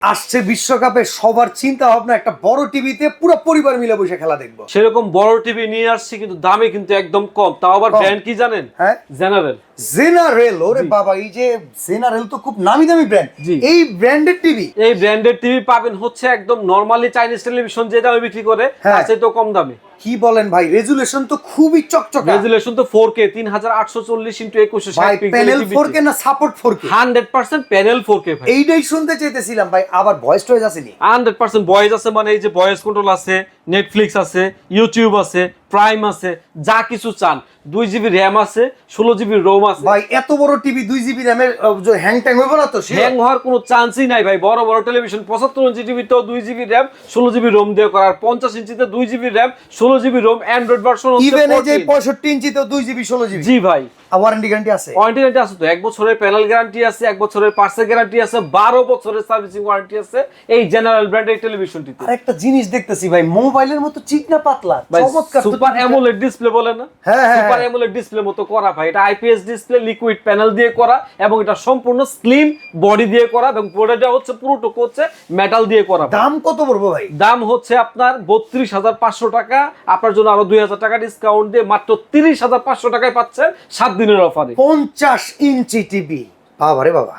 আসছে বিশ্বকাপে সবার চিন্তা ভাবনা একটা বড় টিভিতে পুরো পরিবার মিলে বসে খেলা দেখবো। সেরকম বড় টিভি নিয়ে আসছি, কিন্তু দামে কিন্তু একদম কম, তাও আবার ব্র্যান্ড কি জানেন? হ্যাঁ, জেনারেল। জেনারেল, ওরে বাবা, এই যে জেনারেল তো খুব নামি দামি ব্র্যান্ড। জি। এই ব্র্যান্ডের টিভি, এই ব্র্যান্ডের টিভি পাবেন হচ্ছে একদম নরমালি চাইনিজ টেলিভিশন যে দামে বিক্রি করে তার চেয়ে তো কম দামে। কি বলেন ভাই, রেজুলেশন তো খুবই চকচকে। রেজুলেশন তো 4K 3840x2160 ভাই প্যানেল 4K না সাপোর্ট 4K? 100% প্যানেল 4K ভাই। এইটাই শুনতে চাইতেছিলাম ভাই। আবার ভয়েস টয়েস আসেনি? 100% ভয়েস আছে, মানে এই যে ভয়েস কন্ট্রোল আছে, নেটফ্লিক্স আছে, ইউটিউব আছে, প্রাইম আছে, যা কিছু চান। 2GB র‍্যাম আছে, 16GB রোম আছে। ভাই এত বড় টিভি 2GB র‍্যামের হ্যাং ট্যাং হইব না তো? হ্যাং হওয়ার কোনো চান্সই নাই ভাই। বড় বড় টেলিভিশন 75 ইঞ্চি টিভিতেও 2GB র‍্যাম 16GB রোম দিয়ে করার, 50 ইঞ্চিতে 2GB RAM 16GB ROM, android version হচ্ছে ইভেন এই যে 14 65 ইঞ্চিতেও 2GB 16GB। জি ভাই। ওয়ারেন্টি গ্যারান্টি আছে? ওয়ারেন্টি গ্যারান্টি আছে তো, 1 বছরের প্যানেল গ্যারান্টি আছে, 1 বছরের পার্টসের গ্যারান্টি আছে, 12 বছরের সার্ভিসিং ওয়ারেন্টি আছে এই জেনারেল ব্র্যান্ডের টেলিভিশনটিতে। আর একটা জিনিস দেখতেছি ভাই, মোবাইলের মতো চিকনা পাতলা, চমৎকার সুপার অ্যামোলেড ডিসপ্লে বলে না? হ্যাঁ, সুপার অ্যামোলেড ডিসপ্লে মতো করা ভাই। এটা আইপিএস ডিসপ্লে, লিকুইড প্যানেল দিয়ে করা, এবং এটা সম্পূর্ণ স্লিম বডি দিয়ে করা, এবং বডিটা হচ্ছে পুরোটুকু হচ্ছে মেটাল দিয়ে করা। দাম কত পড়বে ভাই? দাম হচ্ছে আপনার 32,500 টাকা। আপনার জন্য আরো 2,000 টাকা ডিসকাউন্ট দিয়ে মাত্র 30,500 টাকায় পাচ্ছেন 7 দিনের অফারে 50 ইঞ্চি টিভি। বাবা রে বাবা।